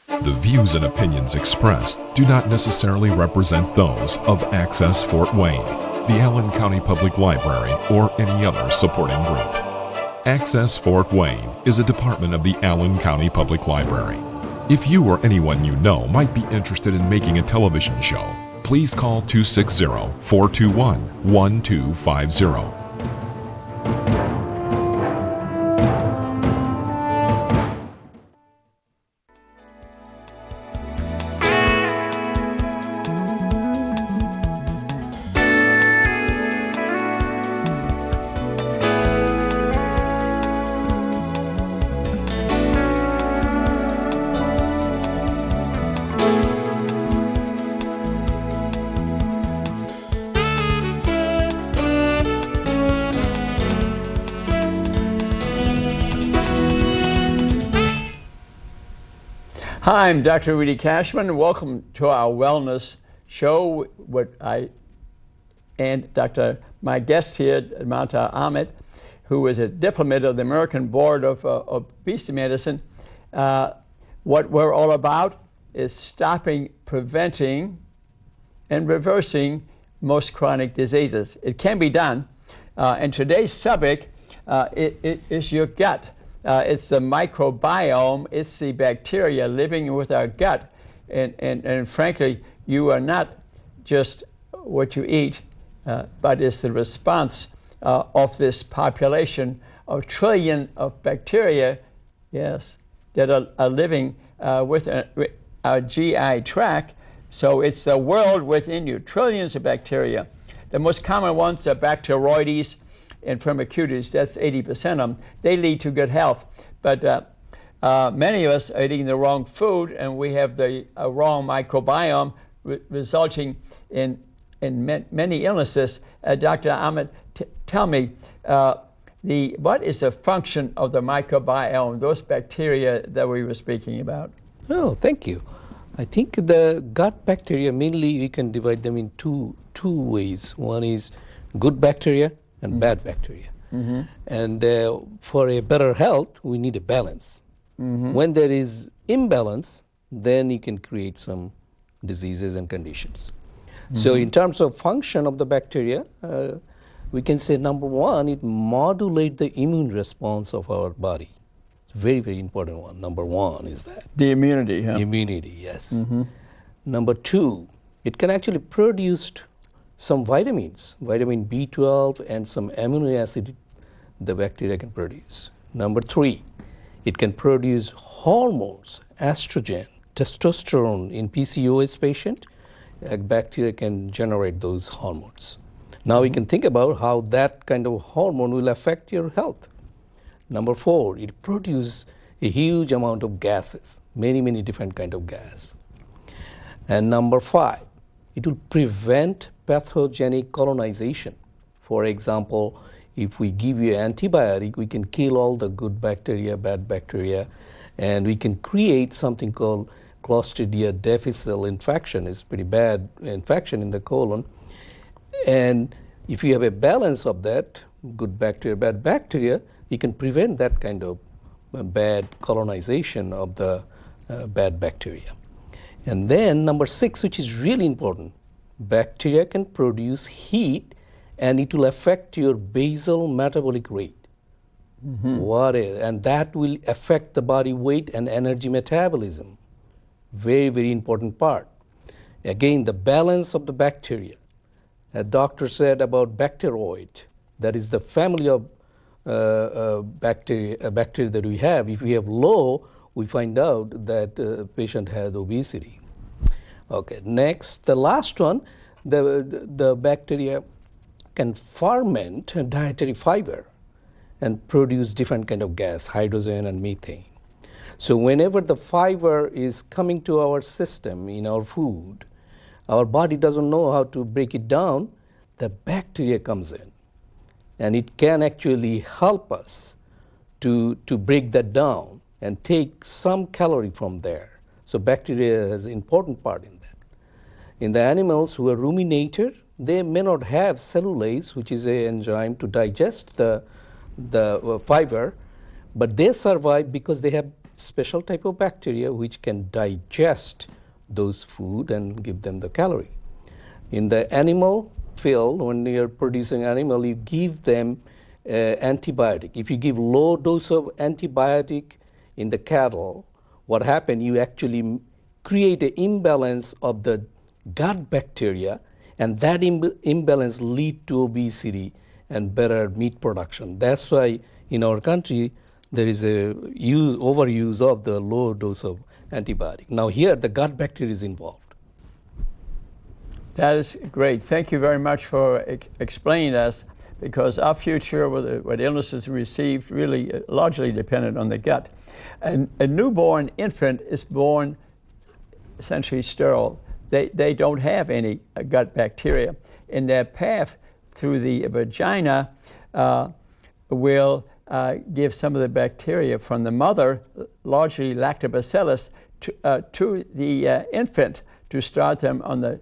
The views and opinions expressed do not necessarily represent those of Access Fort Wayne, the Allen County Public Library, or any other supporting group. Access Fort Wayne is a department of the Allen County Public Library. If you or anyone you know might be interested in making a television show, please call 260-421-1250. Hi, I'm Dr. Rudy Kachmann. Welcome to our wellness show. My guest here, Ahmed, who is a diplomat of the American Board of Obesity Medicine. What we're all about is stopping, preventing, and reversing most chronic diseases. It can be done. And today's subject is your gut. It's the microbiome. It's the bacteria living with our gut. And frankly, you are not just what you eat, but it's the response of this population of trillion of bacteria, yes, that are living with our GI tract. So it's the world within you, trillions of bacteria. The most common ones are Bacteroides and Firmicutes. That's 80% of them. They lead to good health. But many of us are eating the wrong food, and we have the wrong microbiome, resulting in many illnesses. Dr. Ahmed, tell me, what is the function of the microbiome, those bacteria that we were speaking about? Oh, thank you. I think the gut bacteria, mainly you can divide them in two ways. One is good bacteria and bad bacteria. Mm-hmm. And for a better health, we need a balance. Mm-hmm. When there is imbalance, then you can create some diseases and conditions. Mm-hmm. So in terms of function of the bacteria, we can say number one, it modulates the immune response of our body. It's a very, very important one. Number one is that. The immunity, huh? Immunity, yes. Mm-hmm. Number two, it can actually produce some vitamins, vitamin B12 and some amino acid the bacteria can produce. Number three, it can produce hormones, estrogen, testosterone. In PCOS patient, a bacteria can generate those hormones. Now we can think about how that kind of hormone will affect your health. Number four, it produces a huge amount of gases, many, many different kind of gas. And number five, it will prevent pathogenic colonization. For example, if we give you antibiotic, we can kill all the good bacteria, bad bacteria, and we can create something called Clostridia difficile infection. It's pretty bad infection in the colon. And if you have a balance of that, good bacteria, bad bacteria, you can prevent that kind of bad colonization of the bad bacteria. And then number six, which is really important, bacteria can produce heat and it will affect your basal metabolic rate. Mm-hmm. And that will affect the body weight and energy metabolism. Very, very important part. Again, the balance of the bacteria. A doctor said about Bacteroid, that is the family of bacteria that we have. If we have low, we find out that the patient has obesity. Okay, next, the last one, the bacteria can ferment dietary fiber and produce different kind of gas, hydrogen and methane. So whenever the fiber is coming to our system in our food, our body doesn't know how to break it down, the bacteria comes in. And it can actually help us to break that down and take some calorie from there. So bacteria has an important part in that. In the animals who are ruminator, they may not have cellulase, which is an enzyme to digest the fiber, but they survive because they have special type of bacteria which can digest those food and give them the calorie. In the animal field, when you're producing animal, you give them antibiotic. If you give low dose of antibiotic in the cattle, what happens, you actually create an imbalance of the gut bacteria, and that imbalance lead to obesity and better meat production. That's why in our country there is a overuse of the low dose of antibiotic. Now here the gut bacteria is involved. That is great. Thank you very much for explaining us, because our future with illnesses received really largely dependent on the gut. And a newborn infant is born essentially sterile. They don't have any gut bacteria. And their path through the vagina will give some of the bacteria from the mother, largely lactobacillus, to the infant to start them on the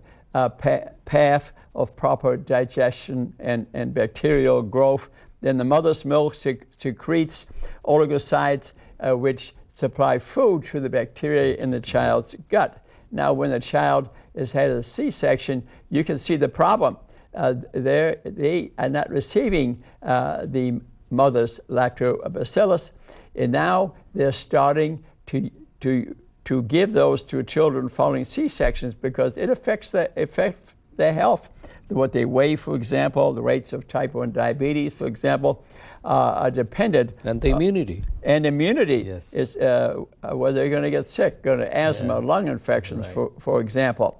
path of proper digestion and bacterial growth. Then the mother's milk secretes oligocytes which supply food to the bacteria in the child's gut. Now, when the child has had a C-section, you can see the problem. They are not receiving the mother's lactobacillus, and now they're starting to give those to children following C-sections, because it affects their health. What they weigh, for example, the rates of type 1 diabetes, for example, are dependent. And the immunity. And immunity Yes. is whether they're going to get sick, going to asthma, lung infections, Right. for example.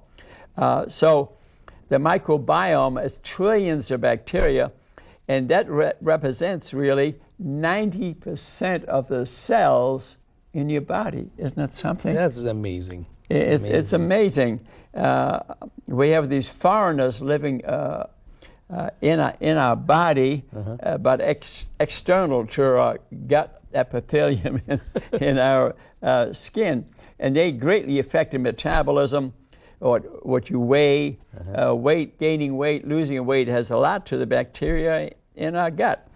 So the microbiome is trillions of bacteria, and that represents really 90% of the cells in your body. Isn't that something? That's amazing. It's amazing. We have these foreigners living in our body, but external to our gut epithelium in our skin. And they greatly affect the metabolism, or what you weigh. Gaining weight, losing weight has a lot to the bacteria in our gut.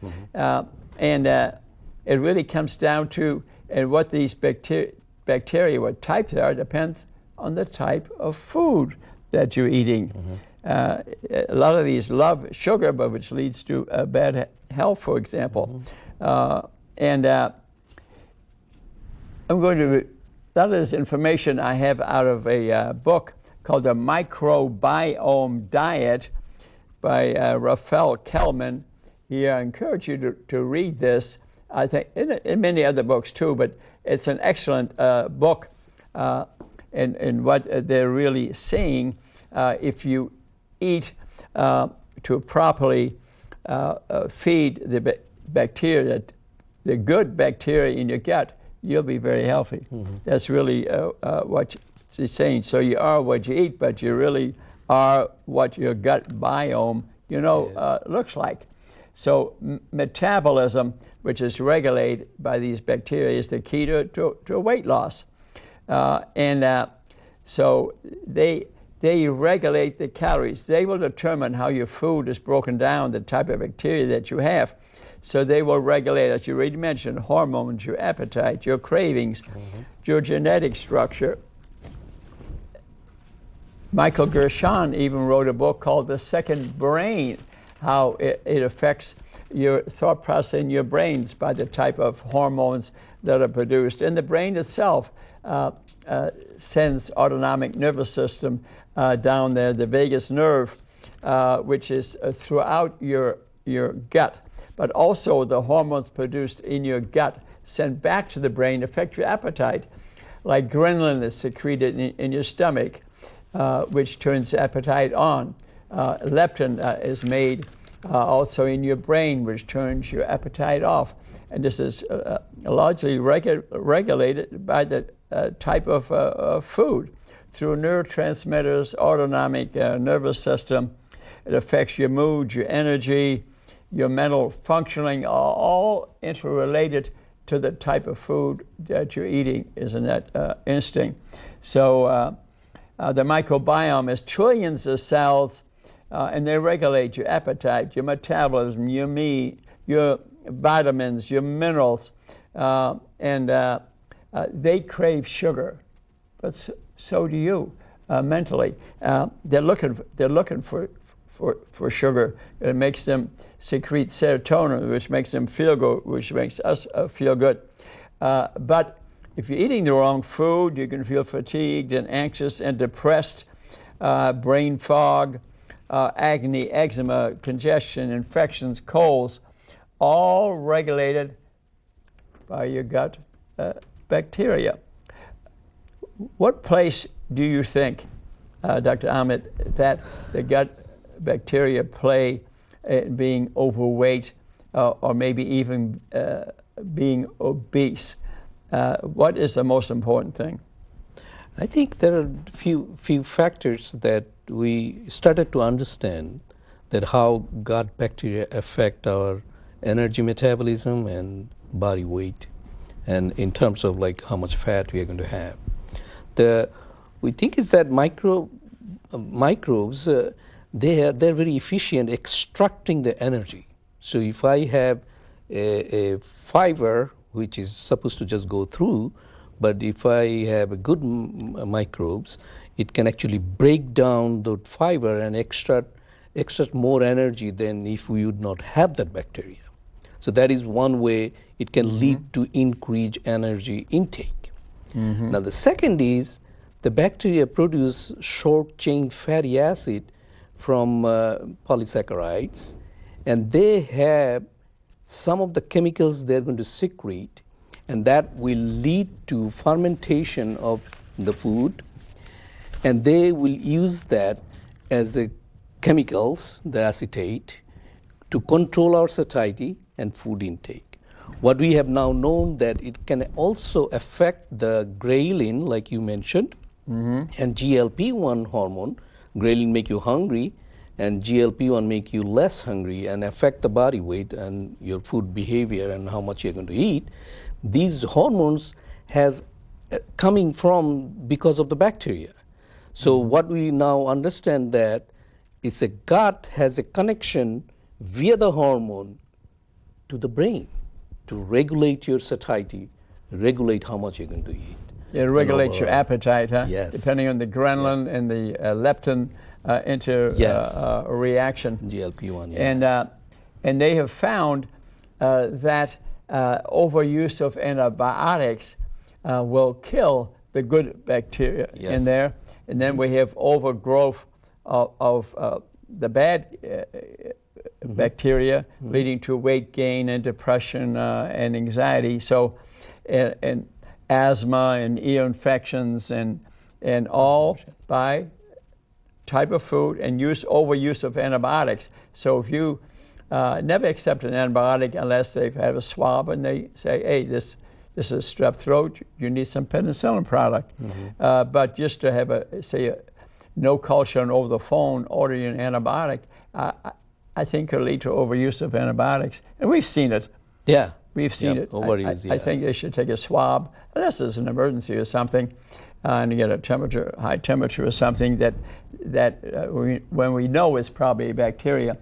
And it really comes down to, and what these bacteria, what types are, depends on the type of food that you're eating. A lot of these love sugar, but which leads to bad health, for example. And I'm going to, a lot of this information I have out of a book called The Microbiome Diet by Raphael Kachmann. Here, I encourage you to read this. I think in many other books too, but it's an excellent book. And what they're really saying, if you eat to properly feed the bacteria, the good bacteria in your gut, you'll be very healthy. That's really what she's saying. So you are what you eat, but you really are what your gut biome, looks like. So metabolism, which is regulated by these bacteria, is the key to weight loss. So they regulate the calories. They will determine how your food is broken down, the type of bacteria that you have. So they will regulate, as you already mentioned, hormones, your appetite, your cravings, your genetic structure. Michael Gershon even wrote a book called The Second Brain, how it affects your thought process in your brains by the type of hormones that are produced. And the brain itself sends autonomic nervous system down there, the vagus nerve, which is throughout your gut. But also the hormones produced in your gut sent back to the brain affect your appetite. Like ghrelin is secreted in your stomach, which turns appetite on. Leptin is made also in your brain, which turns your appetite off. And this is largely regulated by the type of food. Through neurotransmitters, autonomic nervous system, it affects your mood, your energy, your mental functioning, all interrelated to the type of food that you're eating, isn't that instinct? So the microbiome is trillions of cells, and they regulate your appetite, your metabolism, your vitamins, your minerals, and they crave sugar, but so do you mentally. They're looking for sugar. It makes them secrete serotonin, which makes them feel good, which makes us feel good. But if you're eating the wrong food, you can feel fatigued and anxious and depressed, brain fog, acne, eczema, congestion, infections, colds, all regulated by your gut bacteria. What place do you think, Dr. Ahmed, that the gut bacteria play in being overweight or maybe even being obese? What is the most important thing? I think there are few factors that we started to understand, that how gut bacteria affect our energy metabolism and body weight, and in terms of like how much fat we are going to have. We think is that microbes, they're very efficient extracting the energy. So if I have a fiber which is supposed to just go through, but if I have a good microbes, it can actually break down the fiber and extract more energy than if we would not have that bacteria. So that is one way it can lead to increased energy intake. Now the second is the bacteria produce short chain fatty acid from polysaccharides, and they have some of the chemicals they're going to secrete, and that will lead to fermentation of the food, and they will use that as the chemicals, the acetate, to control our satiety and food intake. What we have now known that it can also affect the ghrelin, like you mentioned, and GLP-1 hormone. Ghrelin make you hungry, and GLP-1 make you less hungry and affect the body weight and your food behavior and how much you're going to eat. These hormones has coming from because of the bacteria. So what we now understand that it's a gut has a connection via the hormone to the brain to regulate your satiety, regulate how much you're going to eat. It regulates your appetite, huh? Yes. Depending on the ghrelin and the leptin reaction. GLP-1, yeah. And they have found that overuse of antibiotics will kill the good bacteria in there. And then we have overgrowth of the bad bacteria, leading to weight gain and depression and anxiety. So, and asthma and ear infections and all by type of food and overuse of antibiotics. So if you never accept an antibiotic unless they've had a swab and they say, hey, this is strep throat, you need some penicillin product. But just to have no culture and over the phone ordering an antibiotic, I think could lead to overuse of antibiotics. And we've seen it. Yeah. We've seen it. Overuse, I think they should take a swab, unless there's an emergency or something, and get a high temperature or something that when we know it's probably a bacteria,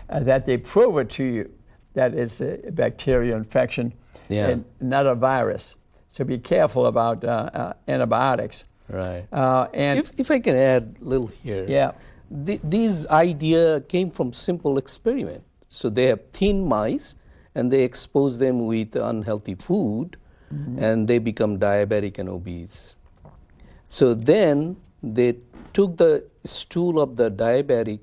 that they prove it to you that it's a bacterial infection and not a virus. So be careful about antibiotics. Right. And if I can add a little here. Yeah. These idea came from simple experiment. So they have thin mice, and they expose them with unhealthy food, and they become diabetic and obese. So then they took the stool of the diabetic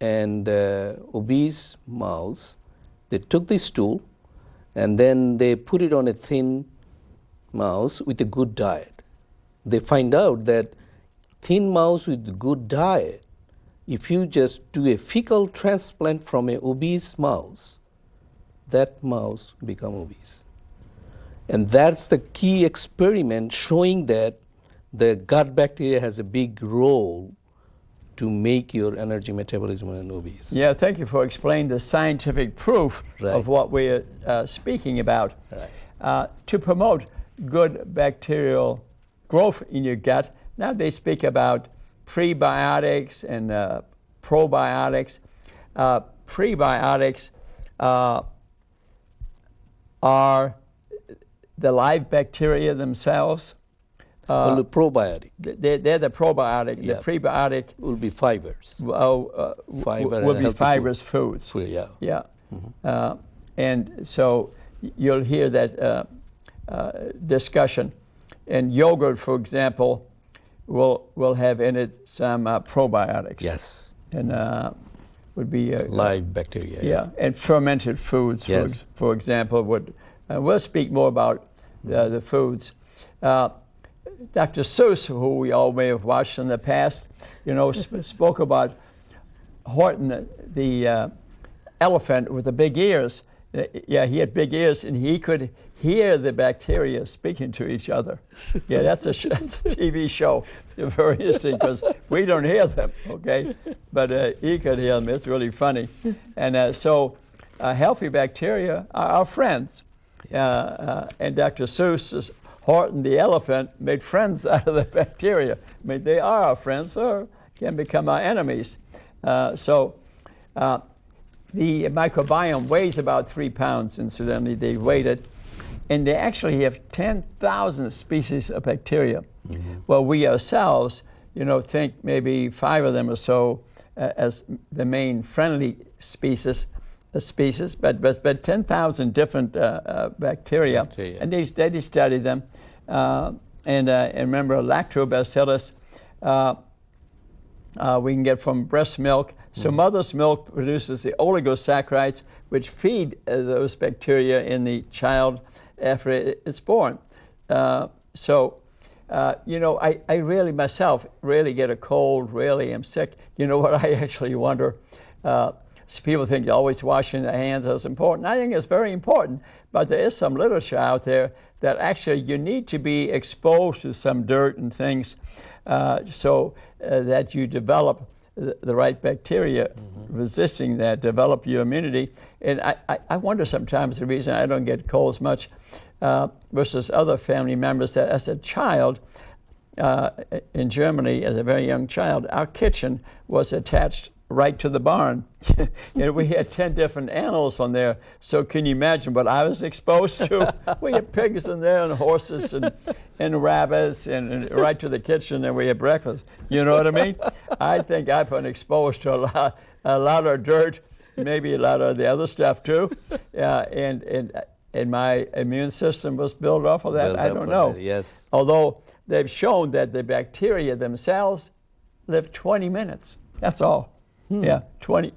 and obese mouse. They took the stool, and then they put it on a thin mouse with a good diet. They find out that thin mouse with good diet, if you just do a fecal transplant from an obese mouse, that mouse become obese. And that's the key experiment showing that the gut bacteria has a big role to make your energy metabolism and obese. Yeah, thank you for explaining the scientific proof of what we're speaking about. Right. To promote good bacterial growth in your gut, now they speak about prebiotics and probiotics. Prebiotics are the live bacteria themselves. Well, the probiotic They're the probiotic. Yeah. The prebiotic will be fibers. Fiber will and be healthy fibrous foods. food, yeah. Yeah. And so you'll hear that discussion. And yogurt, for example, will have in it some probiotics. Yes. And would be Live bacteria. yeah, and fermented foods, Yes. for example, would. We'll speak more about the foods. Dr. Seuss, who we all may have watched in the past, spoke about Horton, the elephant with the big ears. Yeah, he had big ears, and he could hear the bacteria speaking to each other. Yeah, that's a TV show. Very interesting, because we don't hear them, okay? But he could hear them. It's really funny. And so healthy bacteria are our friends. And Dr. Seuss's Horton the elephant made friends out of the bacteria. I mean, they are our friends or can become our enemies. So the microbiome weighs about 3 pounds, incidentally. They weighed it. And they actually have 10,000 species of bacteria. Well, we ourselves, think maybe 5 of them or so as the main friendly species, but 10,000 different bacteria. And they study them. And remember, lactobacillus we can get from breast milk. So mother's milk produces the oligosaccharides, which feed those bacteria in the child after it's born. I really myself really get a cold, really am sick. You know what, I actually wonder, so people think always washing their hands is important. I think it's very important, but there is some literature out there that actually you need to be exposed to some dirt and things so that you develop the right bacteria resisting that, develop your immunity. And I wonder sometimes the reason I don't get colds much versus other family members, that as a child in Germany, as a very young child, our kitchen was attached right to the barn. And we had 10 different animals on there. So can you imagine what I was exposed to? We had pigs in there and horses and rabbits and right to the kitchen, and we had breakfast. You know what I mean? I think I've been exposed to a lot of dirt, maybe a lot of the other stuff too. And my immune system was built off of that. I don't know. Yes. Although they've shown that the bacteria themselves live 20 minutes. That's all. Yeah, 20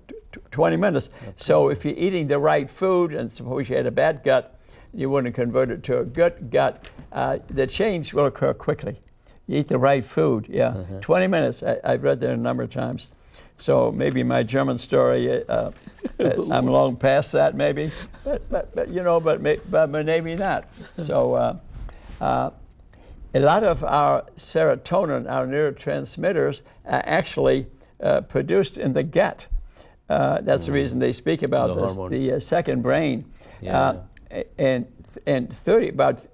minutes. Okay. So if you're eating the right food, and suppose you had a bad gut, you want to convert it to a good gut, the change will occur quickly. You eat the right food, 20 minutes. I've read that a number of times. So maybe my German story, I'm long past that maybe, but maybe not. So a lot of our serotonin, our neurotransmitters, actually produced in the gut. That's the reason they speak about the second brain. And about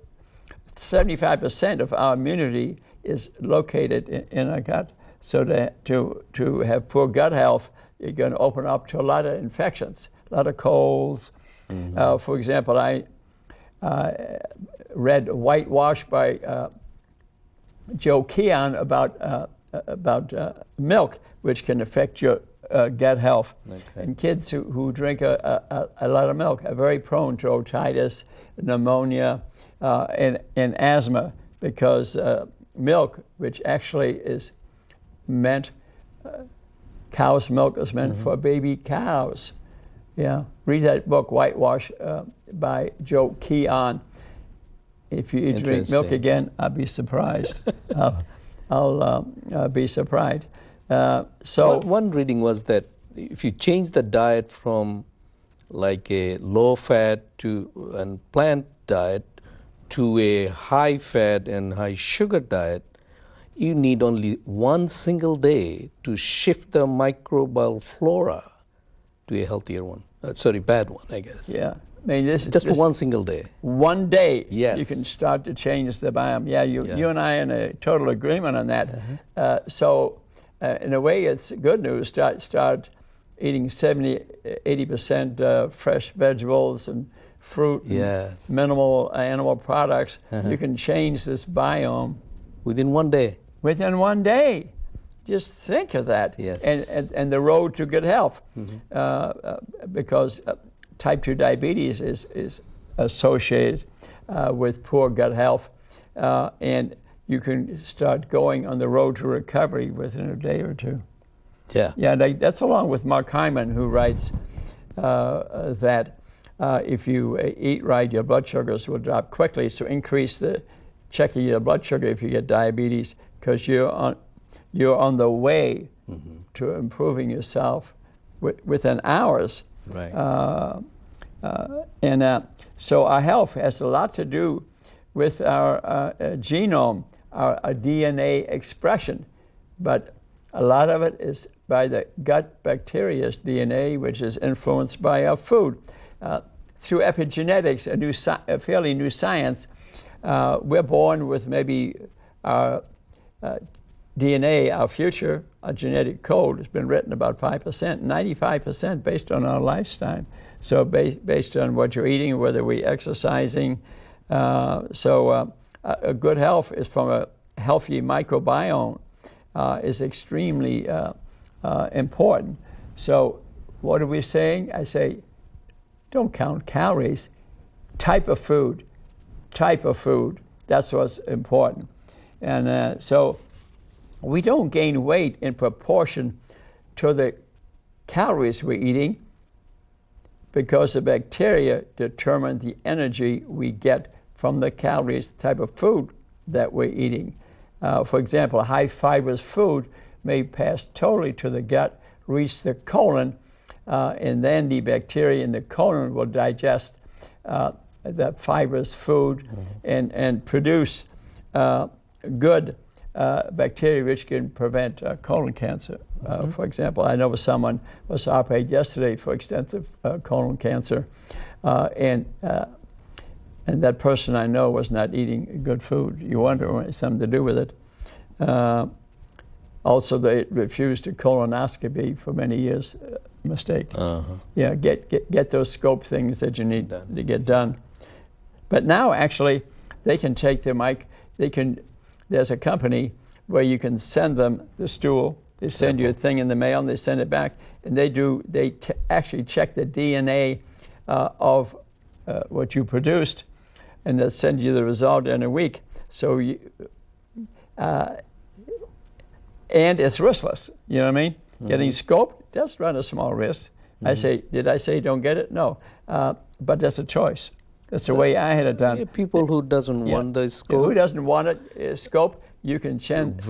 75% of our immunity is located in our gut. So to have poor gut health, you're going to open up to a lot of infections, a lot of colds. For example, I read Whitewash by Joe Keon about milk, which can affect your gut health. Okay. And kids who drink a lot of milk are very prone to otitis, pneumonia, and asthma, because milk, which actually is meant, cow's milk is meant for baby cows. Yeah, read that book, Whitewash, by Joe Keon. If you drink milk again, I'll be surprised. I'll be surprised. So one reading was that if you change the diet from like a low-fat to a plant diet to a high-fat and high-sugar diet, you need only one single day to shift the microbial flora to a healthier one. Bad one, I guess. Yeah. I mean, just for one single day. One day, yes, you can start to change the biome. Yeah, you and I are in a total agreement on that. So, in a way, it's good news. Start eating 70, 80% fresh vegetables and fruit, and Yes. minimal animal products, you can change this biome Within one day. within one day. Just think of that. Yes. And the road to good health, because type 2 diabetes is associated with poor gut health, and you can start going on the road to recovery within a day or two. Yeah. Yeah, that's along with Mark Hyman, who writes that if you eat right, your blood sugars will drop quickly. So increase the checking your blood sugar if you get diabetes, because you're on the way to improving yourself within hours. Right. So our health has a lot to do with our genome, our DNA expression, but a lot of it is by the gut bacteria's DNA, which is influenced by our food. Through epigenetics, a fairly new science, we're born with maybe our DNA, our future, our genetic code has been written about 5%, 95% based on our lifestyle. So based on what you're eating, whether we're exercising. A good health is from a healthy microbiome is extremely important. So what are we saying? I say, don't count calories. Type of food. That's what's important. And so we don't gain weight in proportion to the calories we're eating, because the bacteria determine the energy we get from the calories, type of food that we're eating. For example, high fibrous food may pass totally to the gut, reach the colon, and then the bacteria in the colon will digest that fibrous food and produce good bacteria which can prevent colon cancer. For example, I know someone was operated yesterday for extensive colon cancer, and that person I know was not eating good food. You wonder what it's something to do with it. Also, they refused a colonoscopy for many years. Mistake. Yeah, get those scope things that you need to get done. But now, actually, they can take the mic. There's a company where you can send them the stool. They send you a thing in the mail, and they send it back. And they actually check the DNA of what you produced, and they'll send you the result in a week. So and it's riskless. You know what I mean? Getting scoped, just run a small risk. Did I say don't get it? No. But that's a choice. That's the way I had it done. People who doesn't want the scope. Who doesn't want it, scope, you can send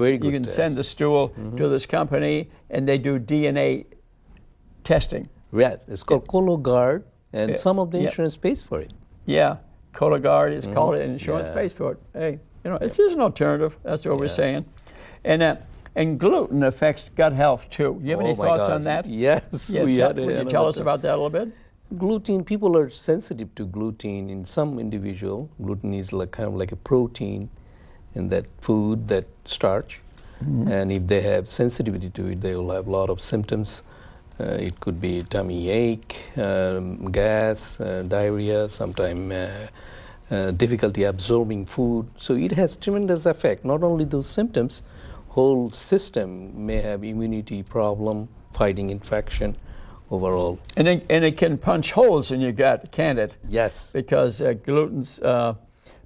send the stool to this company, and they do DNA testing. Yes, it's called Cologuard, and some of the insurance pays for it. Yeah, Cologuard is called it, and insurance pays for it. Hey, it's just an alternative. That's what we're saying. And gluten affects gut health too. You have any thoughts on that? Yes. Would you tell us about that a little bit? Gluten, people are sensitive to gluten in some individual. Gluten is kind of like a protein in that food, that starch. And if they have sensitivity to it, they will have a lot of symptoms. It could be tummy ache, gas, diarrhea, sometimes difficulty absorbing food. So it has tremendous effect. Not only those symptoms, whole system may have immunity problem, fighting infection overall. And it can punch holes in your gut, can't it? Yes. Because gluten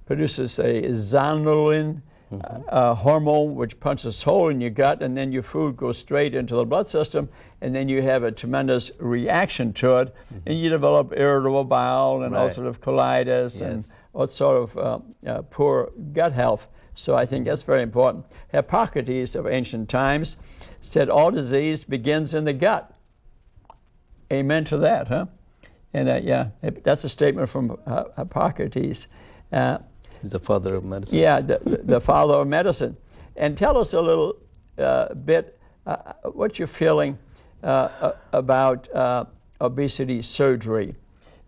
produces a zonulin hormone, which punches a hole in your gut, and then your food goes straight into the blood system, and then you have a tremendous reaction to it, and you develop irritable bowel and ulcerative colitis and all sort of poor gut health. So I think that's very important. Hippocrates of ancient times said all disease begins in the gut. Amen to that, huh? And that's a statement from Hippocrates. He's the father of medicine. Yeah, the father of medicine. And tell us a little bit what you're feeling about obesity surgery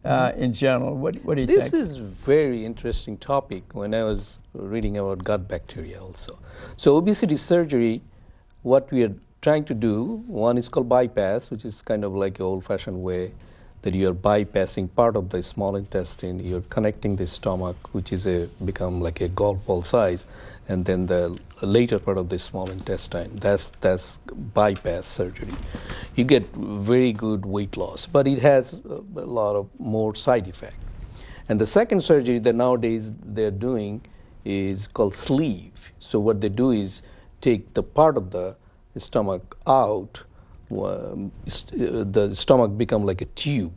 in general. What do you think? This is very interesting topic when I was reading about gut bacteria also. So obesity surgery, what we are trying to do, one is called bypass, which is kind of like an old-fashioned way. that you are bypassing part of the small intestine, you're connecting the stomach, which is become like a golf ball size, and then the later part of the small intestine. That's bypass surgery. You get very good weight loss, but it has a lot of more side effect. And the second surgery that nowadays they're doing is called sleeve. So what they do is take the part of the stomach out. The stomach become like a tube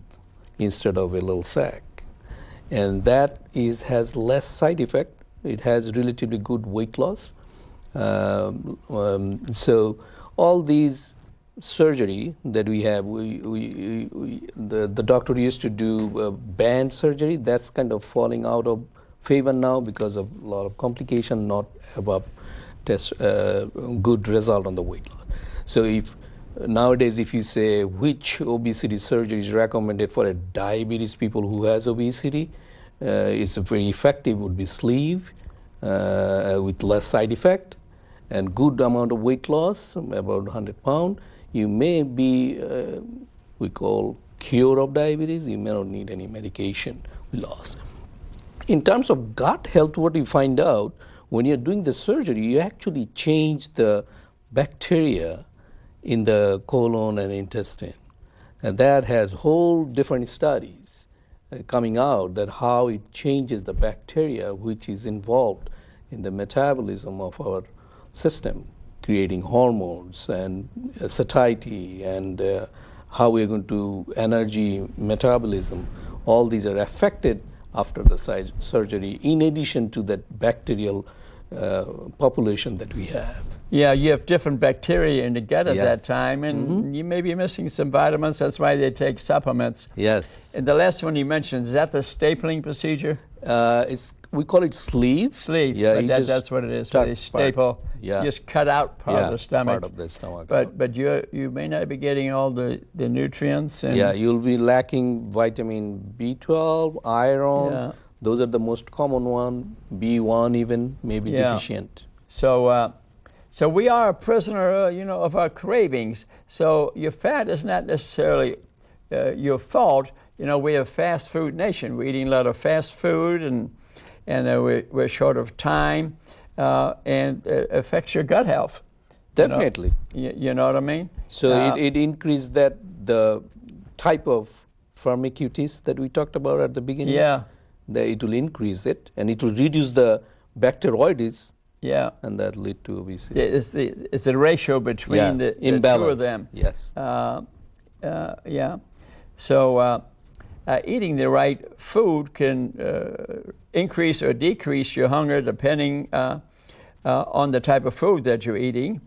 instead of a little sac, and that has less side effect. It has relatively good weight loss. So all these surgery that we have, the doctor used to do band surgery. That's kind of falling out of favor now because of a lot of complication, not above good result on the weight loss. So nowadays, if you say which obesity surgery is recommended for a diabetes people who has obesity, it's very effective would be sleeve with less side effect and good amount of weight loss, about 100 pounds. You may be, we call cure of diabetes. You may not need any medication loss. In terms of gut health, what you find out when you're doing the surgery, you actually change the bacteria in the colon and intestine. And that has whole different studies coming out that how it changes the bacteria which is involved in the metabolism of our system, creating hormones and satiety and how we're going to energy metabolism. All these are affected after the surgery in addition to that bacterial population that we have. Yeah, you have different bacteria in the gut at that time, and you may be missing some vitamins. That's why they take supplements. Yes. And the last one you mentioned, is that the stapling procedure? We call it sleeve. Sleeve, yeah, but that's what it is. They staple, just cut out part of the stomach. Part of the stomach. But you may not be getting all the nutrients. And yeah, you'll be lacking vitamin B12, iron. Yeah. Those are the most common one. B1 even may be deficient. So we are a prisoner, of our cravings. So your fat is not necessarily your fault. We're a fast food nation. We're eating a lot of fast food, and we're short of time, and it affects your gut health. Definitely. You know what I mean? So it increased the type of firmicutes that we talked about at the beginning. Yeah. It will increase it, and it will reduce the bacteroides. Yeah. And that lead to obesity. It's a ratio between the two of them. Yes. Yeah. So eating the right food can increase or decrease your hunger depending on the type of food that you're eating,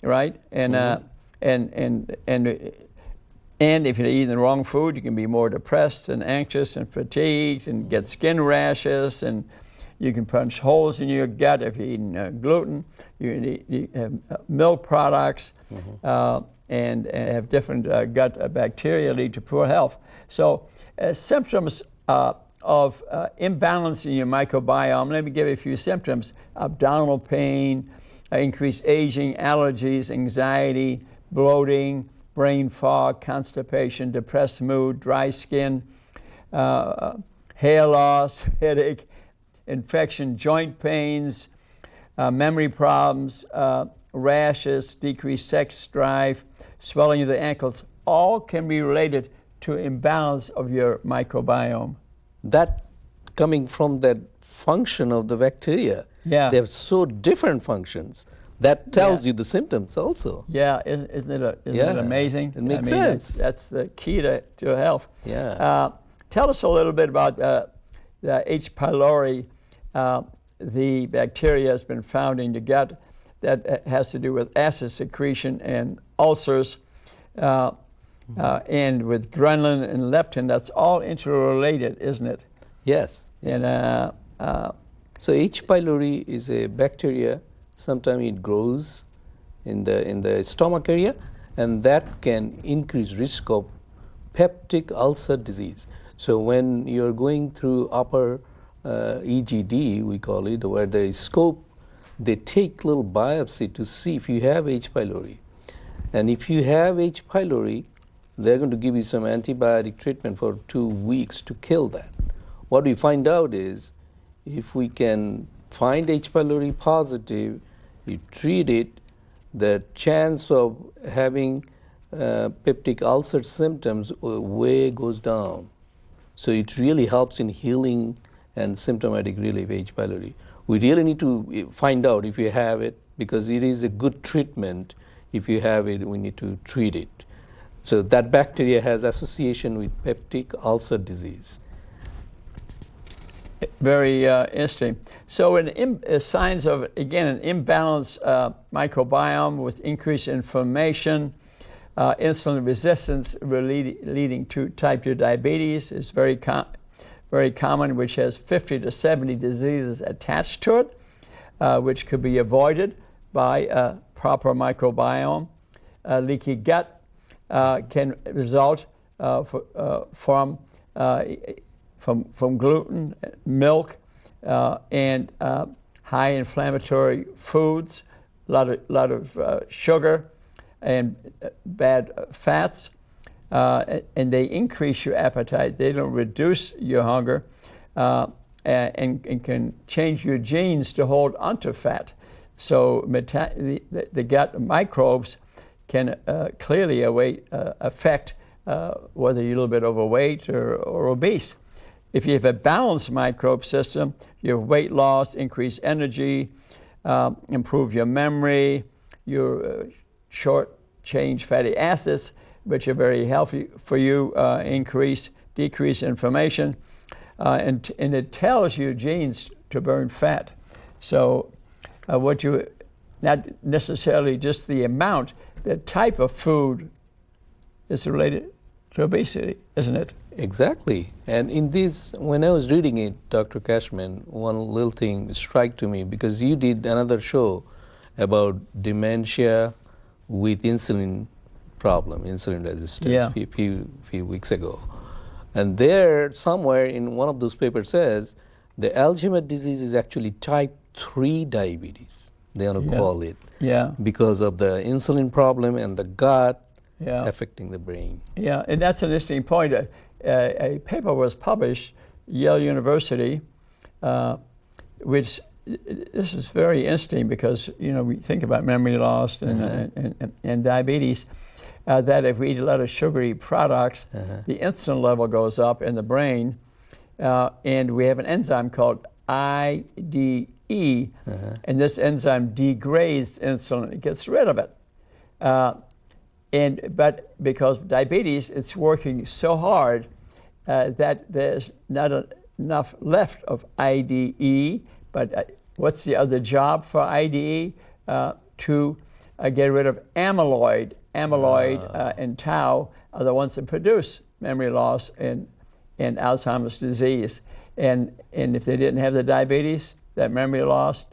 right? And and if you're eating the wrong food, you can be more depressed and anxious and fatigued and get skin rashes, and you can punch holes in your gut if you're eating gluten. You have milk products and have different gut bacteria lead to poor health. So symptoms of imbalance in your microbiome, let me give you a few symptoms: abdominal pain, increased aging, allergies, anxiety, bloating, brain fog, constipation, depressed mood, dry skin, hair loss, headache, infection, joint pains, memory problems, rashes, decreased sex drive, swelling of the ankles, all can be related to imbalance of your microbiome. That coming from that function of the bacteria. Yeah. They have so different functions. That tells you the symptoms also. Yeah, isn't it amazing? It makes sense. That's the key to health. Yeah. Tell us a little bit about the H. pylori. The bacteria has been found in the gut that has to do with acid secretion and ulcers, and with ghrelin and leptin. That's all interrelated, isn't it? Yes. And so H. pylori is a bacteria. Sometimes it grows in the stomach area, and that can increase risk of peptic ulcer disease. So when you're going through upper EGD, we call it, where they scope, they take little biopsy to see if you have H. pylori. And if you have H. pylori, they're going to give you some antibiotic treatment for 2 weeks to kill that. What we find out is if we can find H. pylori positive, you treat it, the chance of having peptic ulcer symptoms way goes down. So it really helps in healing and symptomatic relief H. pylori. We really need to find out if you have it, because it is a good treatment. If you have it, we need to treat it. So that bacteria has association with peptic ulcer disease. Very interesting. So signs of, again, an imbalanced microbiome with increased inflammation, insulin resistance leading to type 2 diabetes is very common, which has 50 to 70 diseases attached to it, which could be avoided by a proper microbiome. Leaky gut can result from gluten, milk, and high inflammatory foods, a lot of sugar and bad fats, and they increase your appetite. They don't reduce your hunger, and can change your genes to hold onto fat. So the gut microbes can clearly affect whether you're a little bit overweight or obese. If you have a balanced microbe system, you have weight loss, increased energy, improve your memory, your short-chain fatty acids, which are very healthy for you, decrease inflammation, and it tells your genes to burn fat. So not necessarily just the amount, the type of food is related to obesity, isn't it? Exactly. And in this, when I was reading it, Dr. Kachmann, one little thing struck to me, because you did another show about dementia with insulin problem, insulin resistance, few weeks ago. And there, somewhere in one of those papers says, the Alzheimer's disease is actually type 3 diabetes, they want to call it, because of the insulin problem and the gut affecting the brain. Yeah, and that's an interesting point. A paper was published, Yale University, which this is very interesting because, you know, we think about memory loss and diabetes, that if we eat a lot of sugary products, the insulin level goes up in the brain, and we have an enzyme called IDE, and this enzyme degrades insulin, it gets rid of it. But because diabetes, it's working so hard that there's not enough left of IDE, but what's the other job for IDE? To get rid of amyloid. Amyloid and tau are the ones that produce memory loss and Alzheimer's disease. And if they didn't have the diabetes, that memory loss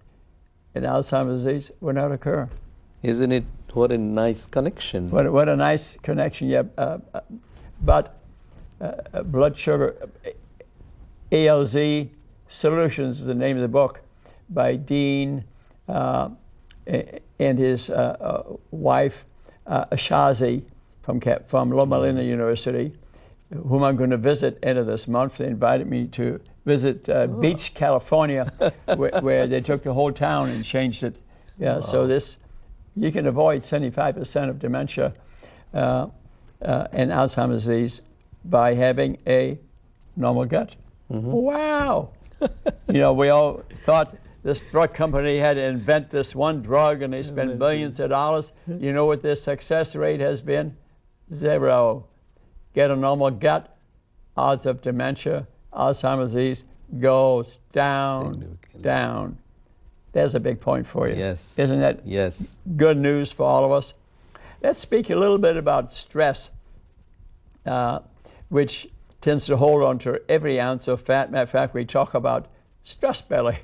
and Alzheimer's disease would not occur. Isn't it? What a nice connection. What a nice connection, yeah. But blood sugar, ALZ Solutions is the name of the book by Dean and his wife, Ashazi from Loma Linda University, whom I'm going to visit end of this month. They invited me to visit Beach, California, where they took the whole town and changed it. Yeah, so you can avoid 75% of dementia and Alzheimer's disease by having a normal gut. Wow! You know, we all thought this drug company had to invent this one drug and they spent billions of dollars. You know what their success rate has been? 0. Get a normal gut, odds of dementia, Alzheimer's disease goes down, down. There's a big point for you. Yes. Isn't that good news for all of us? Let's speak a little bit about stress, which tends to hold on to every ounce of fat. Matter of fact, we talk about stress belly.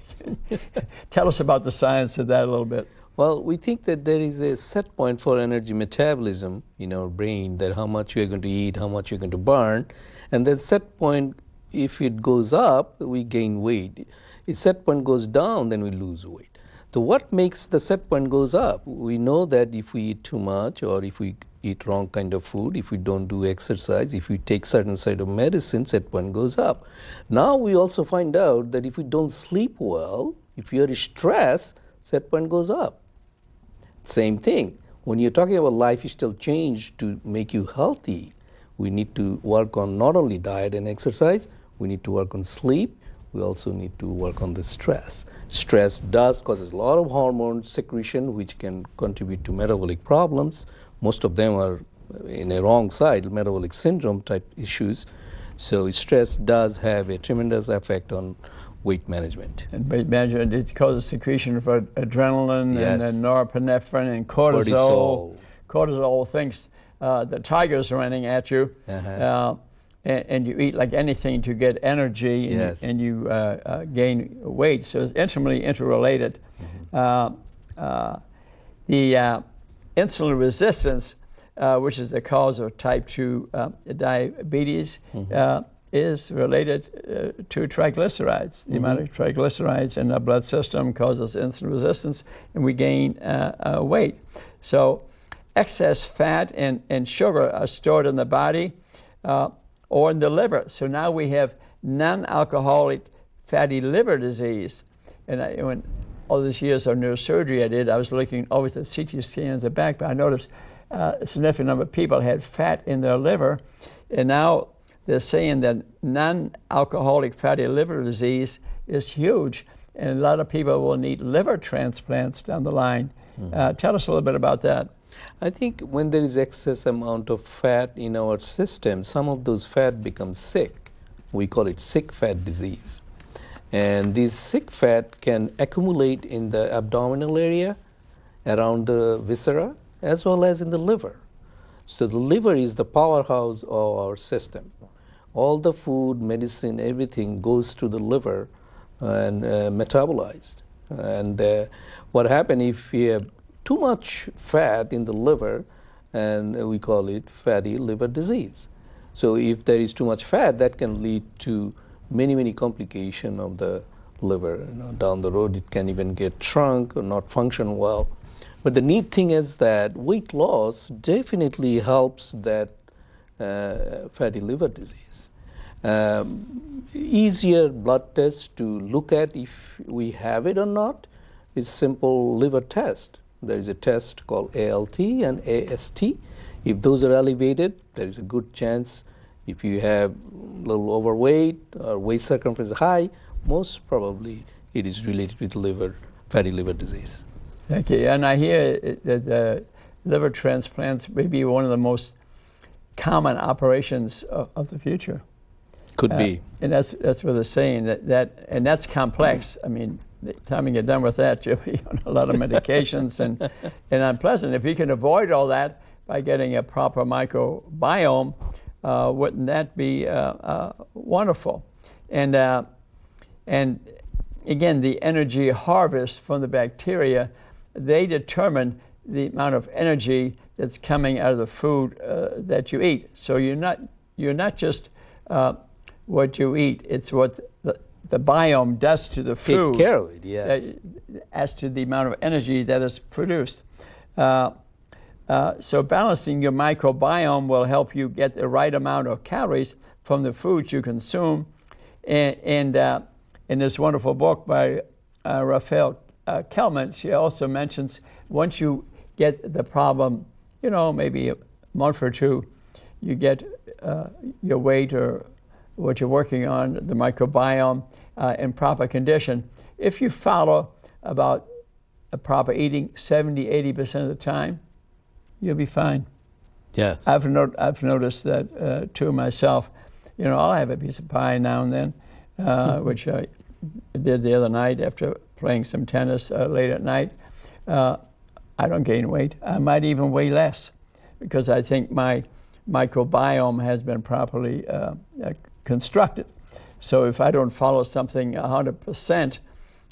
Tell us about the science of that a little bit. Well, we think that there is a set point for energy metabolism in our brain, that how much you're going to eat, how much you're going to burn. And that set point, if it goes up, we gain weight. If set point goes down, then we lose weight. So what makes the set point goes up? We know that if we eat too much, or if we eat wrong kind of food, if we don't do exercise, if we take certain side of medicine, set point goes up. Now we also find out that if we don't sleep well, if you're stressed, set point goes up. Same thing. When you're talking about lifestyle change to make you healthy, we need to work on not only diet and exercise, we need to work on sleep, we also need to work on the stress. Stress does causes a lot of hormone secretion which can contribute to metabolic problems. Most of them are in a wrong side, metabolic syndrome type issues. So stress does have a tremendous effect on weight management. And weight management, it causes secretion of adrenaline Yes. and norepinephrine and cortisol. Cortisol thinks the tiger's running at you. And you eat like anything to get energy, and, Yes. and you gain weight. So it's intimately interrelated. The insulin resistance, which is the cause of type 2 diabetes, is related to triglycerides. The amount of triglycerides in the blood system causes insulin resistance, and we gain weight. So excess fat and sugar are stored in the body or in the liver. So now we have non-alcoholic fatty liver disease. And when all these years of neurosurgery I did, I was looking over the CT scans of the back, but I noticed a significant number of people had fat in their liver. And now they're saying that non-alcoholic fatty liver disease is huge, and a lot of people will need liver transplants down the line. Tell us a little bit about that. I think when there is excess amount of fat in our system, some of those fat becomes sick. We call it sick fat disease. And this sick fat can accumulate in the abdominal area, around the viscera, as well as in the liver. So the liver is the powerhouse of our system. All the food, medicine, everything goes to the liver and metabolized. And what happens if you have too much fat in the liver, and we call it fatty liver disease. So if there is too much fat, that can lead to many complications of the liver. Down the road, it can even get shrunk or not function well. But the neat thing is that weight loss definitely helps that fatty liver disease. Easier blood test to look at if we have it or not is simple liver test. There is a test called ALT and AST. If those are elevated, there is a good chance. If you have a little overweight or waist circumference high, most probably it is related with fatty liver disease. Thank you. And I hear that liver transplants may be one of the most common operations of the future. Could be. And that's what they're saying, and that's complex. I mean, the time you get done with that, you'll be on a lot of medications and unpleasant. If you can avoid all that by getting a proper microbiome, wouldn't that be wonderful? And again, the energy harvest from the bacteria, they determine the amount of energy that's coming out of the food that you eat. So you're not just what you eat; it's what the biome does to the food. Take care of it, yes. As to the amount of energy that is produced. So balancing your microbiome will help you get the right amount of calories from the foods you consume. And in this wonderful book by Raphael Kachmann, she also mentions once you get the problem, maybe a month or two, you get your weight or what you're working on, the microbiome, in proper condition. If you follow about a proper eating 70–80% of the time, you'll be fine. Yes. I've noticed that too myself. I'll have a piece of pie now and then, which I did the other night after playing some tennis late at night. I don't gain weight. I might even weigh less because I think my microbiome has been properly constructed. So if I don't follow something 100%,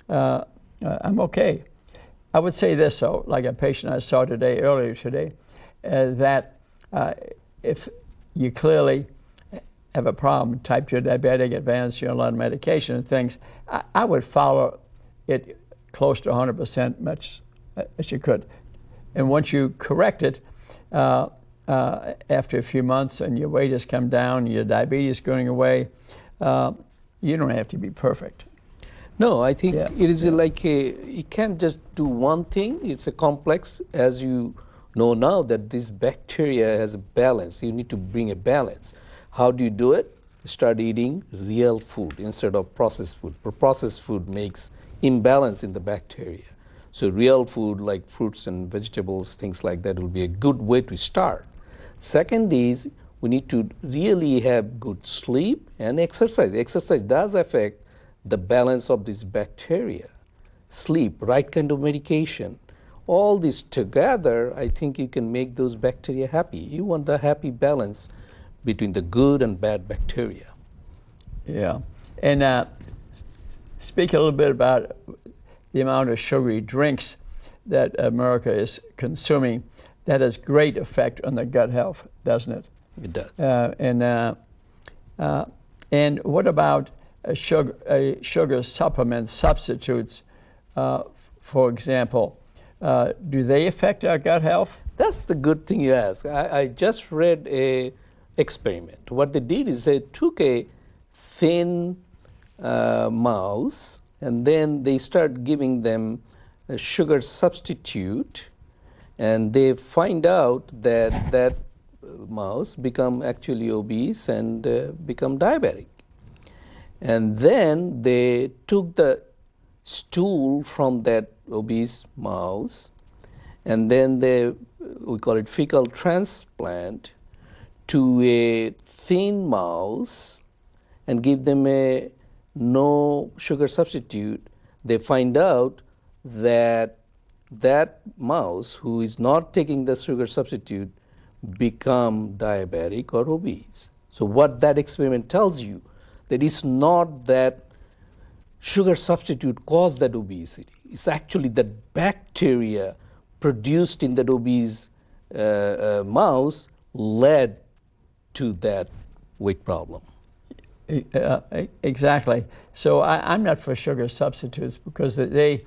I'm okay. I would say this, though, like a patient I saw earlier today, that if you clearly have a problem, type 2 diabetic, advanced, you're on a lot of medication and things, I would follow it close to 100% much as you could. And once you correct it, after a few months and your weight has come down, your diabetes going away, you don't have to be perfect. No, I think it is like you can't just do one thing. It's a complex, as you know now that this bacteria has a balance. You need to bring a balance. How do you do it? Start eating real food instead of processed food. Processed food makes imbalance in the bacteria. So real food like fruits and vegetables, things like that will be a good way to start. Second is we need to really have good sleep and exercise. Exercise does affect the balance of this bacteria. Sleep, right kind of medication, all this together, I think you can make those bacteria happy. You want the happy balance between the good and bad bacteria. Yeah, and speak a little bit about the amount of sugary drinks that America is consuming. That has great effect on the gut health, doesn't it? It does. And what about sugar supplement substitutes, for example? Do they affect our gut health? That's the good thing you ask. I just read a experiment. What they did is they took a thin mouse and then they start giving them a sugar substitute, and they find out that that mouse become actually obese and become diabetic. And then they took the stool from that obese mouse, and then we call it fecal transplant, to a thin mouse and give them a no sugar substitute. They find out that that mouse who is not taking the sugar substitute become diabetic or obese. So what that experiment tells you, that it's not that sugar substitute caused that obesity. It's actually that bacteria produced in that obese mouse led to that weight problem. Exactly. So I'm not for sugar substitutes because they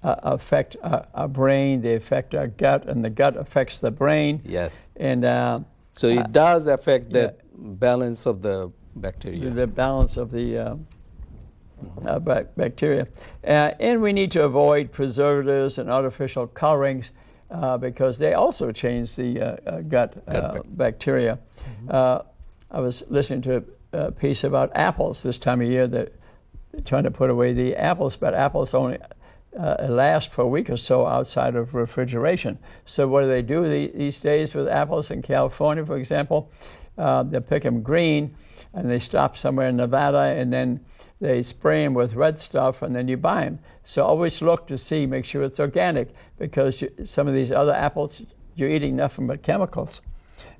affect our brain, they affect our gut, and the gut affects the brain. Yes. And so it does affect the balance of the bacteria. The balance of the bacteria. And we need to avoid preservatives and artificial colorings because they also change the gut bacteria. Mm-hmm. I was listening to a piece about apples this time of year. That they're trying to put away the apples, but apples only last for a week or so outside of refrigeration. So what do these days with apples in California, for example? They pick them green, and they stop somewhere in Nevada, and then they spray them with red stuff, and then you buy them. So always look to see, make sure it's organic, because some of these other apples, you're eating nothing but chemicals.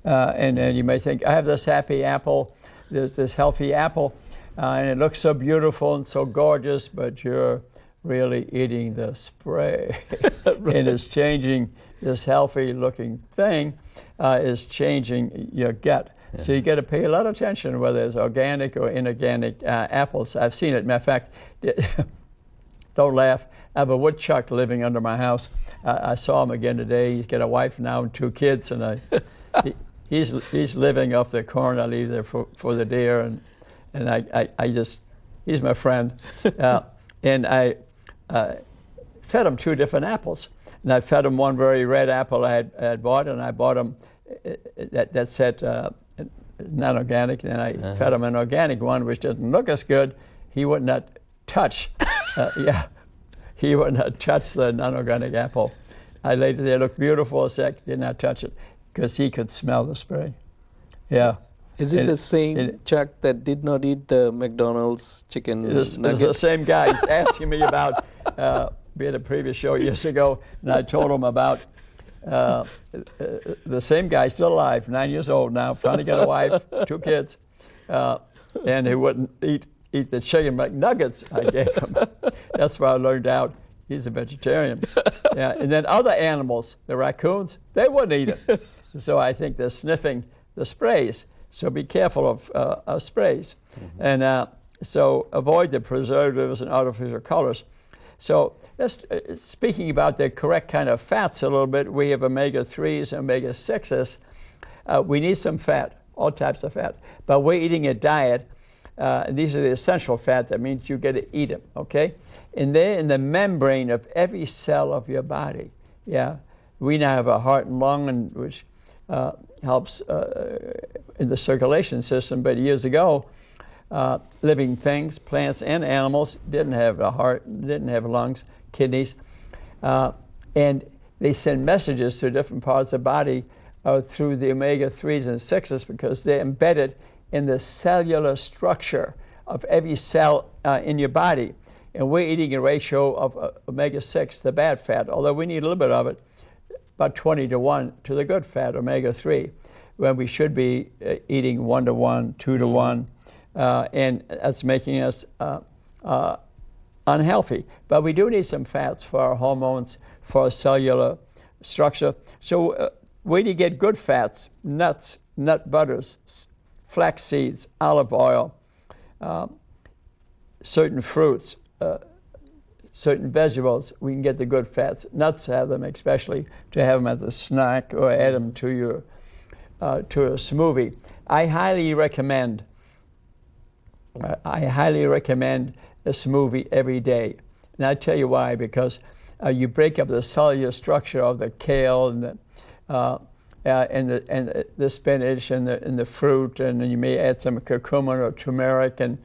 And you may think, I have this happy apple, this healthy apple, and it looks so beautiful and so gorgeous, but you're really eating the spray. Right. And it's changing, this healthy looking thing is changing your gut. Yeah. So you got to pay a lot of attention whether it's organic or inorganic apples. I've seen it. Matter of fact, don't laugh. I have a woodchuck living under my house. I saw him again today. He's got a wife now and 2 kids, and he's living off the corn I leave there for the deer, and I just, he's my friend. And I fed him 2 different apples. And I fed him one very red apple I had bought, and I bought him that said non-organic, and I fed him an organic one which doesn't look as good. He would not touch, he would not touch the non-organic apple. I laid it there, looked beautiful, did not touch it, because he could smell the spray. Yeah. Is it the same Chuck that did not eat the McDonald's chicken nugget? It's the same guy. He's asking me about, we had a previous show years ago, and I told him about the same guy, still alive, 9 years old now, trying to get a wife, 2 kids, and he wouldn't eat the chicken McNuggets I gave him. That's where I learned out he's a vegetarian. Yeah, and then other animals, the raccoons, they wouldn't eat it. So I think they're sniffing the sprays. So be careful of sprays. Mm-hmm. And so avoid the preservatives and artificial colors. So let's, speaking about the correct kind of fats a little bit, we have omega-3s and omega-6s. We need some fat, all types of fat, but we're eating a diet. These are the essential fat. That means you get to eat them, okay? And they're in the membrane of every cell of your body. Yeah, we now have a heart and lung, and which helps in the circulation system. But years ago, living things, plants and animals, didn't have a heart, didn't have lungs, kidneys, and they send messages to different parts of the body through the omega-3s and 6s because they're embedded in the cellular structure of every cell in your body. And we're eating a ratio of omega-6, the bad fat, although we need a little bit of it, about 20-to-1 to the good fat, omega-3, when we should be eating 1-to-1, 2-to-1, and that's making us unhealthy. But we do need some fats for our hormones, for our cellular structure. So where do you get good fats? Nuts, nut butters, flax seeds, olive oil, certain fruits, certain vegetables, we can get the good fats. Nuts have them, especially to have them as a snack or add them to your to a smoothie. I highly recommend a smoothie every day, and I tell you why. Because you break up the cellular structure of the kale and the spinach and the fruit, and then you may add some curcumin or turmeric, and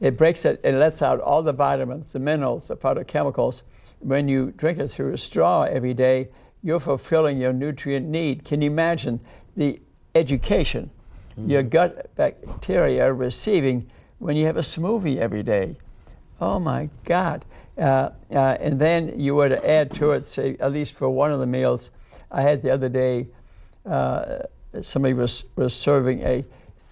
it breaks it and lets out all the vitamins, the minerals, the phytochemicals. When you drink it through a straw every day, you're fulfilling your nutrient need. Can you imagine the education your gut bacteria are receiving when you have a smoothie every day? Oh my God. And then you were to add to it, say, at least for one of the meals. I had the other day, somebody was serving a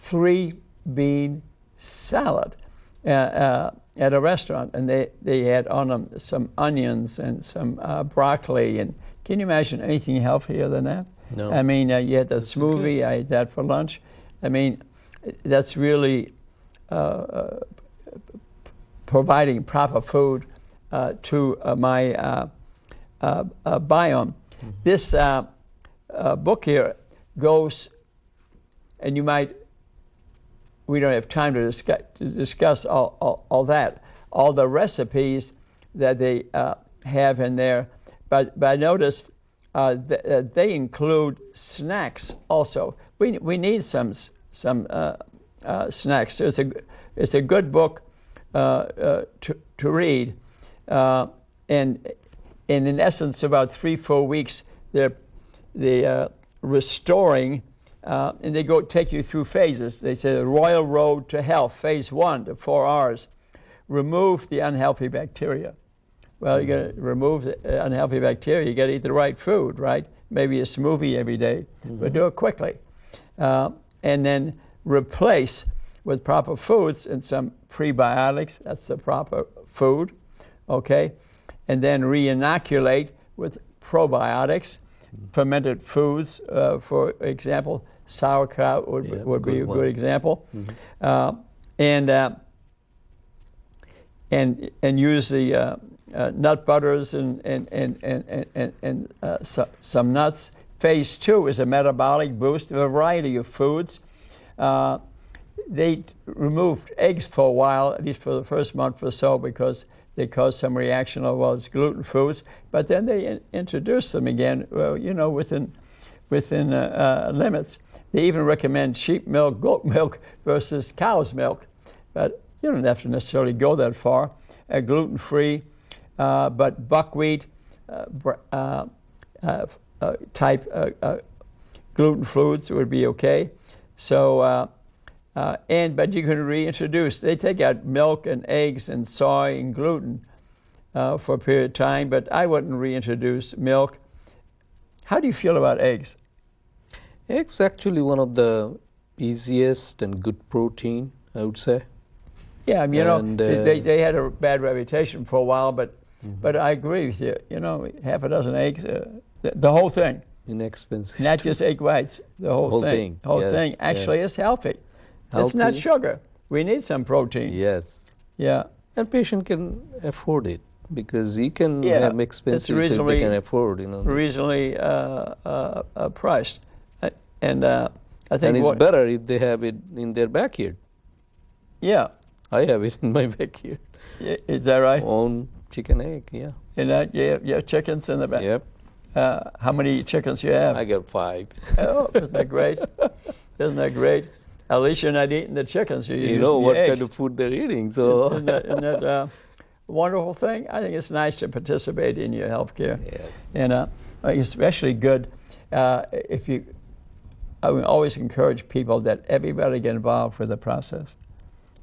3-bean salad at a restaurant, and they had on them some onions and some broccoli. And can you imagine anything healthier than that? No. I mean, you had that smoothie, good. I ate that for lunch. I mean, that's really providing proper food to my biome. This book here goes, and you might, we don't have time to discuss all that, all the recipes that they have in there, but I noticed that they include snacks also. We need some snacks. It's a good book to read, and in essence, about 3-4 weeks, they're restoring, and they take you through phases. They say the Royal Road to Health, phase 1 to 4 hours. Remove the unhealthy bacteria. Well, you got to remove the unhealthy bacteria. You got to eat the right food, right? Maybe a smoothie every day, but do it quickly. And then replace with proper foods and some prebiotics. That's the proper food, okay? And then re-inoculate with probiotics, fermented foods. For example, sauerkraut would be a good example. And use the nut butters and some nuts. Phase 2 is a metabolic boost, a variety of foods. They removed eggs for a while, at least for the first month or so, because they caused some reaction of, well, it's gluten foods. But then they introduced them again, well, you know, within limits. They even recommend sheep milk, goat milk versus cow's milk. But you don't have to necessarily go that far. Gluten-free, but buckwheat type gluten foods would be okay. So, but you can reintroduce. They take out milk and eggs and soy and gluten for a period of time, but I wouldn't reintroduce milk. How do you feel about eggs? Eggs actually one of the easiest and good protein, I would say. Yeah, you know, they had a bad reputation for a while, but I agree with you. You know, half a dozen eggs, the whole thing. Inexpensive. Not just egg whites, the whole thing. The whole thing actually is healthy. It's not sugar. We need some protein. Yes. Yeah. And patient can afford it because you can Yeah, have expensive so they can afford, you know. Reasonably priced. And I think and it's better if they have it in their backyard. Yeah. I have it in my backyard. Is that right? Own chicken egg, yeah. And that, you have chickens in the back? Yep. How many chickens you have? I got 5. Oh, isn't that great? Isn't that great? At least you're not eating the chickens. You know what kind of food they're eating. So isn't that a wonderful thing? I think it's nice to participate in your health care. Yeah. And especially good if you, I would always encourage people that everybody get involved with the process.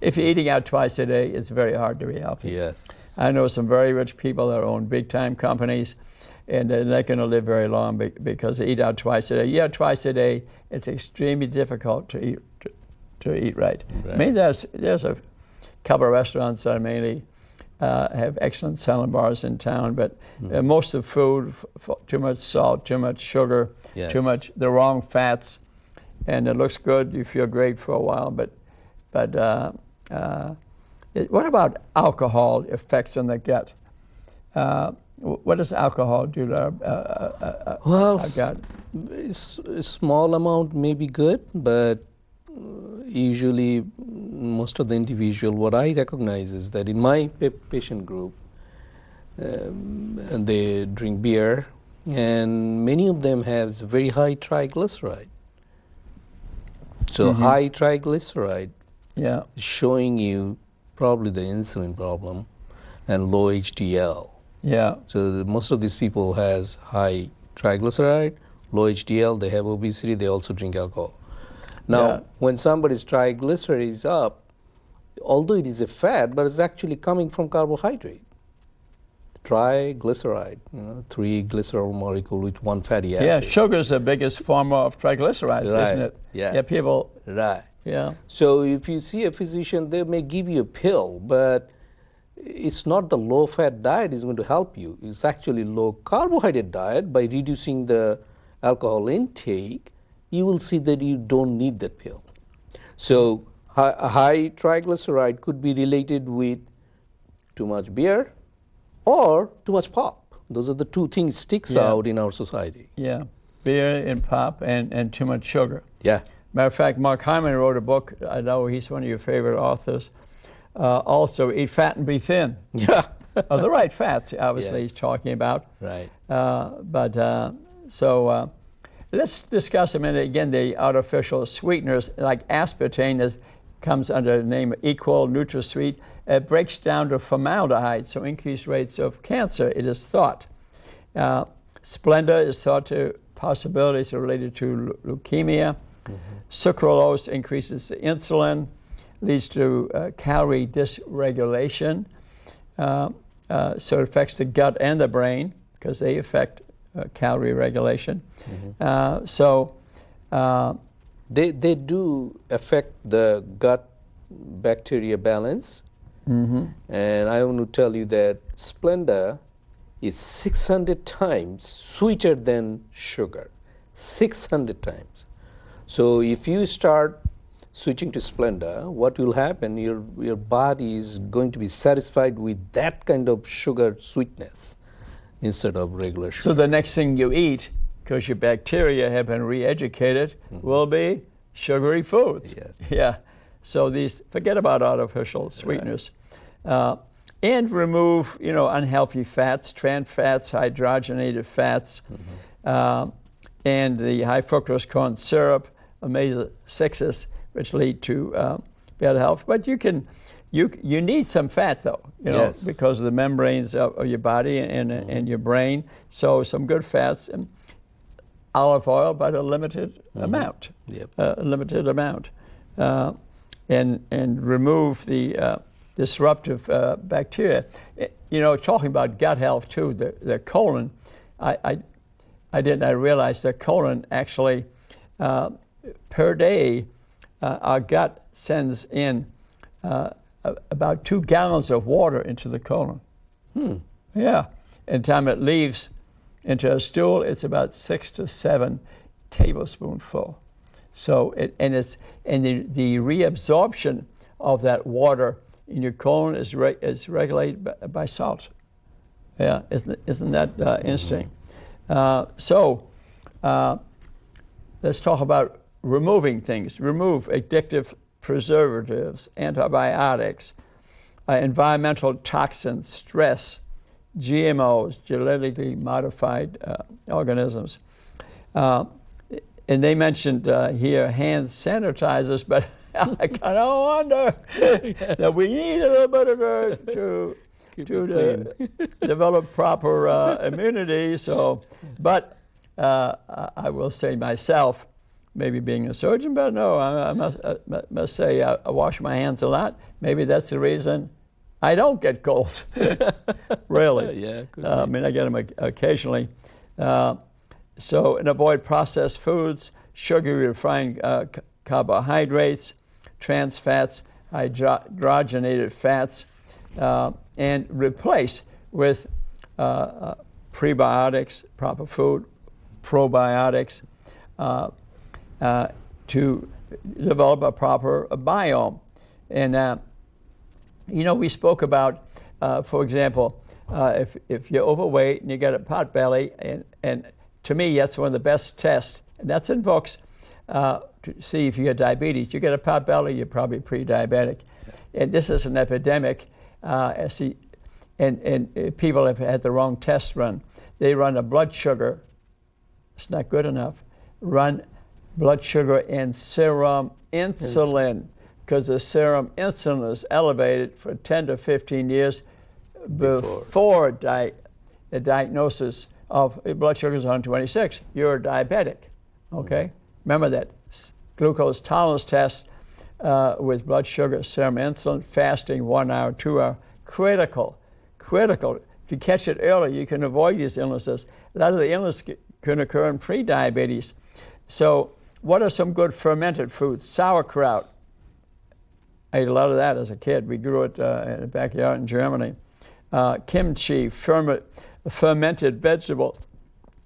If you're eating out twice a day, it's very hard to be healthy. Yes. I know some very rich people that own big time companies, and they're not going to live very long because they eat out twice a day. You eat twice a day, it's extremely difficult to eat right. I mean, there's a couple of restaurants that mainly have excellent salad bars in town, but most of the food, too much salt, too much sugar, too much the wrong fats, and it looks good. You feel great for a while, but what about alcohol effects on the gut? What does alcohol do to our gut? A small amount may be good, but usually most of the individual, what I recognize is that in my patient group, they drink beer, and many of them have very high triglyceride. So high triglyceride is showing you probably the insulin problem and low HDL. Yeah. So most of these people has high triglyceride, low HDL, they have obesity, they also drink alcohol. Now, when somebody's triglyceride is up, although it is a fat, but it's actually coming from carbohydrate. Triglyceride, 3 glycerol molecule with 1 fatty acid. Yeah, sugar is the biggest form of triglycerides, isn't it? Yeah. Yeah, people. Right. Yeah. So if you see a physician, they may give you a pill, but it's not the low-fat diet is going to help you. It's actually low-carbohydrate diet. By reducing the alcohol intake, you will see that you don't need that pill. So high triglyceride could be related with too much beer or too much pop. Those are the two things sticks out in our society. Yeah, beer and pop and too much sugar. Yeah. Matter of fact, Mark Hyman wrote a book. I know he's one of your favorite authors. Also, Eat Fat and Be Thin. Yeah. The right fats, obviously, he's talking about. Right. So let's discuss a minute again the artificial sweeteners like aspartame comes under the name of Equal NutraSweet. It breaks down to formaldehyde, so increased rates of cancer, it is thought. Splenda is thought to possibilities related to leukemia. Sucralose increases the insulin, leads to calorie dysregulation. So it affects the gut and the brain because they affect calorie regulation. They do affect the gut bacteria balance. And I want to tell you that Splenda is 600 times sweeter than sugar. 600 times. So if you start switching to Splenda, what will happen, your body is going to be satisfied with that kind of sugar sweetness instead of regular sugar. So the next thing you eat, because your bacteria have been re-educated, will be sugary foods. Yes. Yeah. So forget about artificial sweeteners. And remove, unhealthy fats, trans fats, hydrogenated fats, and the high fructose corn syrup, omega 6s, which lead to better health. But you need some fat though, because of the membranes of your body and your brain. So some good fats and olive oil, but a limited amount. A limited amount, and remove the disruptive bacteria. Talking about gut health too, the colon. I realized the colon actually per day, our gut sends in about 2 gallons of water into the colon. Yeah, and time it leaves into a stool, it's about 6 to 7 tablespoonful. So the reabsorption of that water in your colon is regulated by salt. Yeah, isn't that interesting? So let's talk about removing things. Remove addictive preservatives, antibiotics, environmental toxins, stress, GMOs, genetically modified organisms. And they mentioned here hand sanitizers, but I kind of wonder that we need a little bit of to develop proper immunity. So, but I will say myself, maybe being a surgeon, but no, I must say I wash my hands a lot. Maybe that's the reason I don't get colds. Really. Yeah, could I mean, I get them occasionally. So, and avoid processed foods, sugary refined carbohydrates, trans fats, hydrogenated fats, and replace with prebiotics, proper food, probiotics, to develop a proper biome. And, you know, we spoke about, for example, if you're overweight and you got a pot belly, and to me, that's one of the best tests, and that's in books, to see if you have diabetes. You get a pot belly, you're probably pre-diabetic. And this is an epidemic, and people have had the wrong test run. They run a blood sugar, it's not good enough. Run blood sugar and serum insulin, because the serum insulin is elevated for 10 to 15 years before the diagnosis of blood sugar is 126. You're a diabetic, okay? Remember that glucose tolerance test with blood sugar, serum insulin, fasting 1 hour, 2 hour, critical. If you catch it early, you can avoid these illnesses. A lot of the illness can occur in pre-diabetes. So what are some good fermented foods? Sauerkraut. I ate a lot of that as a kid. We grew it in the backyard in Germany. Kimchi, fermented vegetables,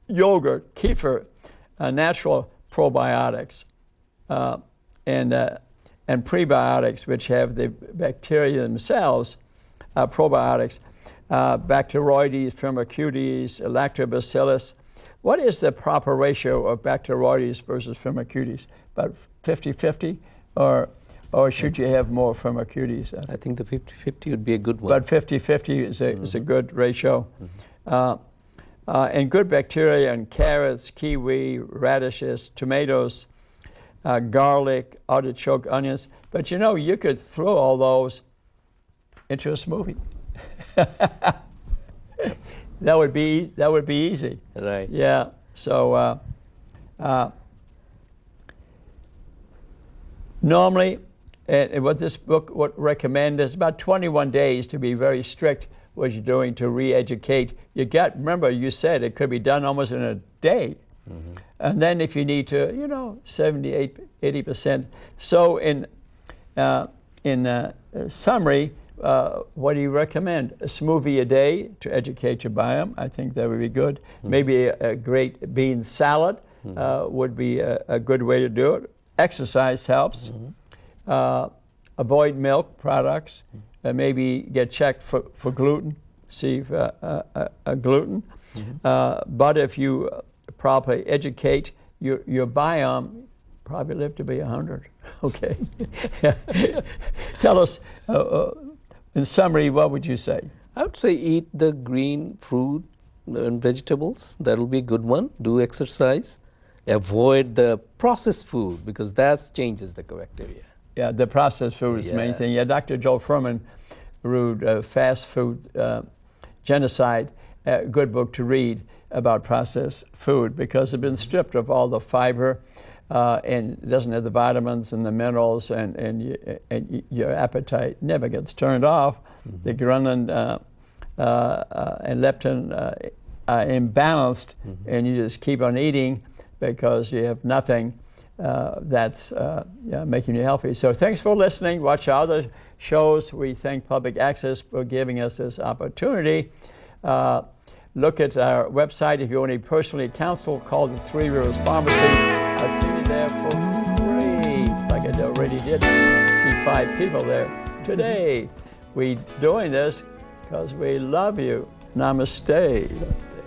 yogurt, kefir, natural probiotics, and prebiotics, which have the bacteria themselves, probiotics, Bacteroides, Firmicutes, Lactobacillus. What is the proper ratio of Bacteroides versus Firmicutes? About 50-50, or should you have more Firmicutes? I think the 50-50 would be a good one. But 50-50 is a good ratio. And good bacteria in carrots, kiwi, radishes, tomatoes, garlic, artichoke, onions. But you know, you could throw all those into a smoothie. That would be easy. Right. Yeah. So normally, what this book would recommend is about 21 days to be very strict what you're doing to re-educate your gut. Remember, you said it could be done almost in a day. And then if you need to, you know, 78, 80%. So in summary, what do you recommend? A smoothie a day to educate your biome. I think that would be good. Maybe a great bean salad would be a good way to do it. Exercise helps. Avoid milk products. Maybe get checked for gluten, see if gluten. But if you properly educate your biome, probably live to be 100. Okay. Tell us, in summary, what would you say? I would say eat the green fruit and vegetables. That will be a good one. Do exercise. Avoid the processed food, because that changes the bacteria. Yeah, the processed food is the main thing. Yeah, Dr. Joe Furman wrote Fast Food Genocide, a good book to read about processed food, because it's been stripped of all the fiber and it doesn't have the vitamins and the minerals, and your appetite never gets turned off. The ghrelin and leptin are imbalanced, and you just keep on eating because you have nothing that's making you healthy. So thanks for listening. Watch our other shows. We thank Public Access for giving us this opportunity. Look at our website. If you want to personally counsel, call the Three Rivers Pharmacy. I'll see you there for free, like I did. already did see 5 people there. Today, we doing this because we love you. Namaste. Namaste.